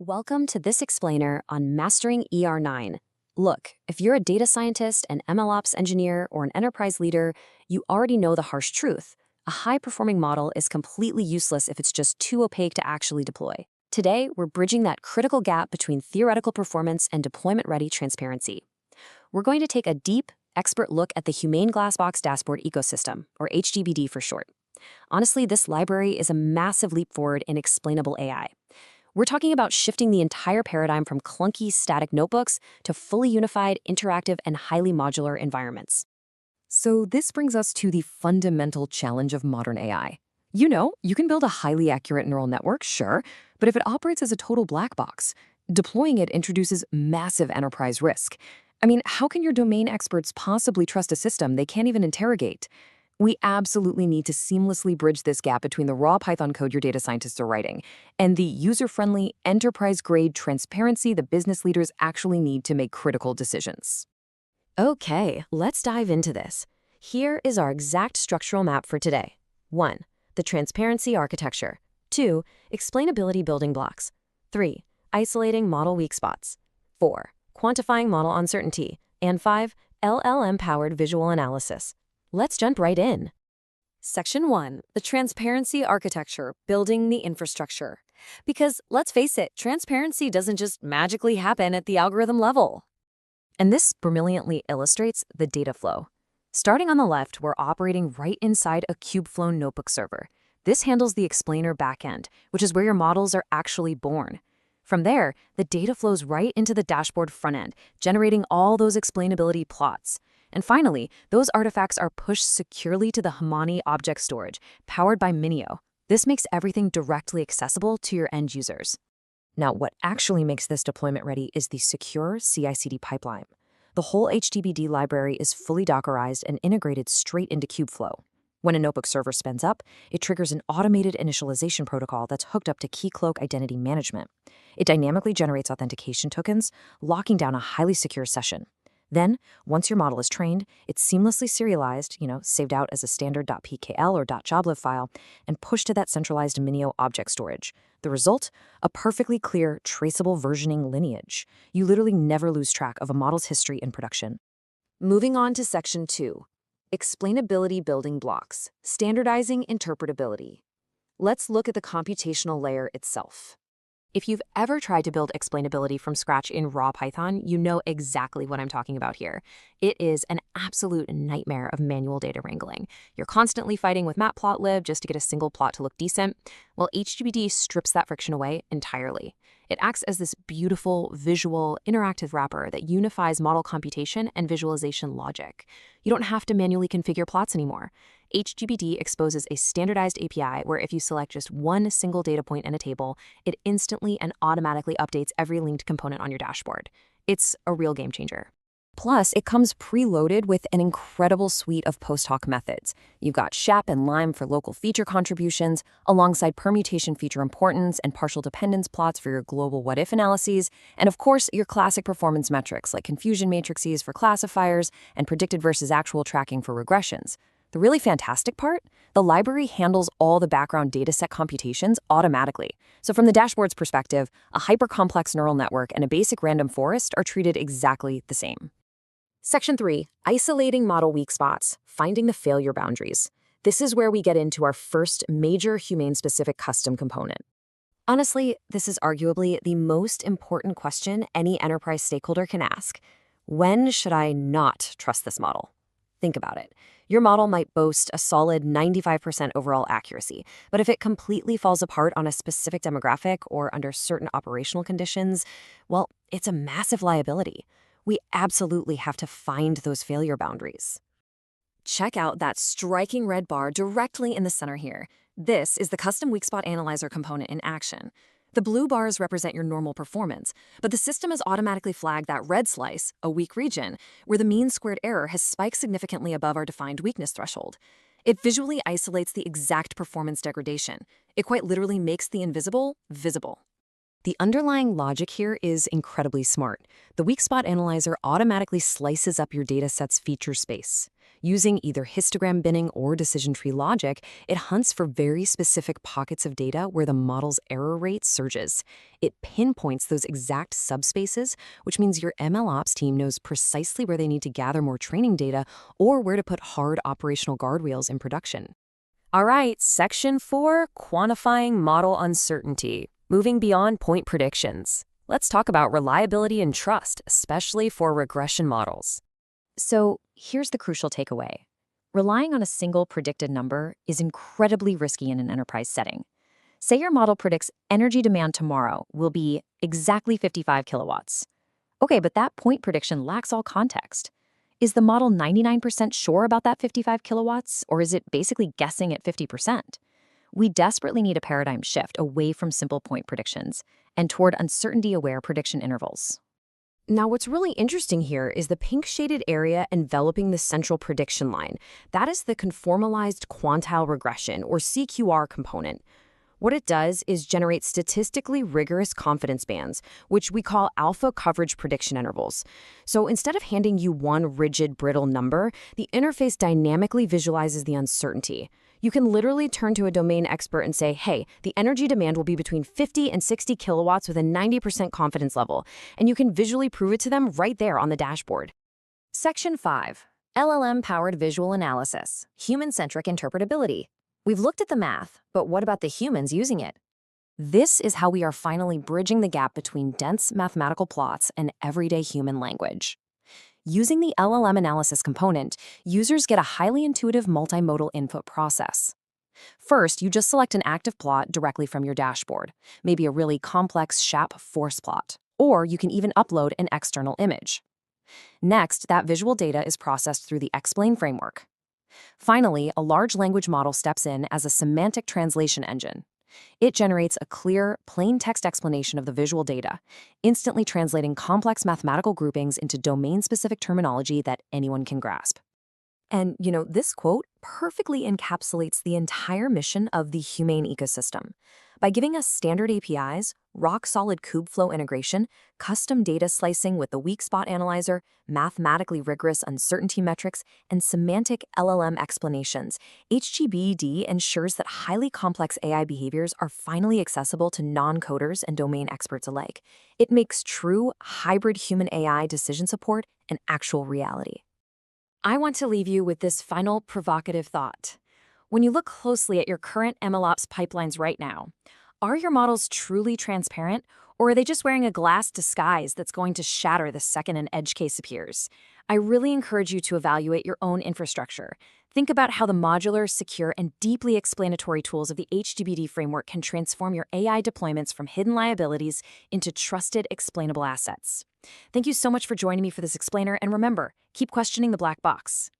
Welcome to this explainer on mastering ER9. Look, if you're a data scientist, an MLOps engineer, or an enterprise leader, you already know the harsh truth. A high-performing model is completely useless if it's just too opaque to actually deploy. Today, we're bridging that critical gap between theoretical performance and deployment-ready transparency. We're going to take a deep, expert look at the HumAIne Glassbox Dashboard Ecosystem, or HGBD for short. Honestly, this library is a massive leap forward in explainable AI. We're talking about shifting the entire paradigm from clunky, static notebooks to fully unified, interactive, and highly modular environments. So this brings us to the fundamental challenge of modern AI. You can build a highly accurate neural network, sure, but if it operates as a total black box, deploying it introduces massive enterprise risk. How can your domain experts possibly trust a system they can't even interrogate? We absolutely need to seamlessly bridge this gap between the raw Python code your data scientists are writing and the user-friendly, enterprise-grade transparency the business leaders actually need to make critical decisions. Okay, let's dive into this. Here is our exact structural map for today. 1. The transparency architecture. 2. Explainability building blocks. 3. Isolating model weak spots. 4. Quantifying model uncertainty. And 5. LLM-powered visual analysis. Let's jump right in. Section 1. The transparency architecture, building the infrastructure. Because, let's face it, transparency doesn't just magically happen at the algorithm level. And this brilliantly illustrates the data flow. Starting on the left, we're operating right inside a Kubeflow notebook server. This handles the explainer backend, which is where your models are actually born. From there, the data flows right into the dashboard frontend, generating all those explainability plots. And finally, those artifacts are pushed securely to the HumAIne object storage, powered by Minio. This makes everything directly accessible to your end users. Now, what actually makes this deployment ready is the secure CI/CD pipeline. The whole HDBD library is fully Dockerized and integrated straight into Kubeflow. When a notebook server spins up, it triggers an automated initialization protocol that's hooked up to Keycloak identity management. It dynamically generates authentication tokens, locking down a highly secure session. Then, once your model is trained, it's seamlessly serialized, saved out as a standard.pkl or .joblib file, and pushed to that centralized Minio object storage. The result? A perfectly clear, traceable versioning lineage. You literally never lose track of a model's history in production. Moving on to Section 2. Explainability building blocks, standardizing interpretability. Let's look at the computational layer itself. If you've ever tried to build explainability from scratch in raw Python, you know exactly what I'm talking about here. It is an absolute nightmare of manual data wrangling. You're constantly fighting with matplotlib just to get a single plot to look decent. Well, HGBD strips that friction away entirely. It acts as this beautiful, visual, interactive wrapper that unifies model computation and visualization logic. You don't have to manually configure plots anymore. HGBD exposes a standardized API where if you select just one single data point in a table, it instantly and automatically updates every linked component on your dashboard. It's a real game changer. Plus, it comes preloaded with an incredible suite of post-hoc methods. You've got SHAP and LIME for local feature contributions, alongside permutation feature importance and partial dependence plots for your global what-if analyses, and of course, your classic performance metrics like confusion matrices for classifiers and predicted versus actual tracking for regressions. The really fantastic part? The library handles all the background dataset computations automatically. So from the dashboard's perspective, a hyper-complex neural network and a basic random forest are treated exactly the same. Section 3. Isolating model weak spots, finding the failure boundaries. This is where we get into our first major HumAIne-specific custom component. Honestly, this is arguably the most important question any enterprise stakeholder can ask. When should I not trust this model? Think about it. Your model might boast a solid 95% overall accuracy, but if it completely falls apart on a specific demographic or under certain operational conditions, well, it's a massive liability. We absolutely have to find those failure boundaries. Check out that striking red bar directly in the center here. This is the custom weak spot analyzer component in action. The blue bars represent your normal performance, but the system has automatically flagged that red slice, a weak region, where the mean squared error has spiked significantly above our defined weakness threshold. It visually isolates the exact performance degradation. It quite literally makes the invisible visible. The underlying logic here is incredibly smart. The weak spot analyzer automatically slices up your dataset's feature space. Using either histogram binning or decision tree logic, it hunts for very specific pockets of data where the model's error rate surges. It pinpoints those exact subspaces, which means your MLOps team knows precisely where they need to gather more training data or where to put hard operational guardrails in production. All right, Section 4, Quantifying Model Uncertainty. Moving beyond point predictions, let's talk about reliability and trust, especially for regression models. So here's the crucial takeaway. Relying on a single predicted number is incredibly risky in an enterprise setting. Say your model predicts energy demand tomorrow will be exactly 55 kilowatts. Okay, but that point prediction lacks all context. Is the model 99% sure about that 55 kilowatts, or is it basically guessing at 50%? We desperately need a paradigm shift away from simple point predictions and toward uncertainty-aware prediction intervals. Now, what's really interesting here is the pink shaded area enveloping the central prediction line. That is the conformalized quantile regression, or CQR component. What it does is generate statistically rigorous confidence bands, which we call alpha coverage prediction intervals. So instead of handing you one rigid, brittle number, the interface dynamically visualizes the uncertainty. You can literally turn to a domain expert and say, hey, the energy demand will be between 50 and 60 kilowatts with a 90% confidence level, and you can visually prove it to them right there on the dashboard. Section 5. LLM-powered visual analysis, human-centric interpretability. We've looked at the math, but what about the humans using it? This is how we are finally bridging the gap between dense mathematical plots and everyday human language. Using the LLM analysis component, users get a highly intuitive multimodal input process. First, you just select an active plot directly from your dashboard, maybe a really complex SHAP force plot, or you can even upload an external image. Next, that visual data is processed through the Explain framework. Finally, a large language model steps in as a semantic translation engine. It generates a clear, plain text explanation of the visual data, instantly translating complex mathematical groupings into domain-specific terminology that anyone can grasp. And, this quote perfectly encapsulates the entire mission of the HumAIne ecosystem. By giving us standard APIs, rock-solid Kubeflow integration, custom data slicing with the weak spot analyzer, mathematically rigorous uncertainty metrics, and semantic LLM explanations, HGBD ensures that highly complex AI behaviors are finally accessible to non-coders and domain experts alike. It makes true hybrid human-AI decision support an actual reality. I want to leave you with this final provocative thought. When you look closely at your current MLOps pipelines right now, are your models truly transparent, or are they just wearing a glass disguise that's going to shatter the second an edge case appears? I really encourage you to evaluate your own infrastructure. Think about how the modular, secure, and deeply explanatory tools of the HGBD framework can transform your AI deployments from hidden liabilities into trusted, explainable assets. Thank you so much for joining me for this explainer, and remember, keep questioning the black box.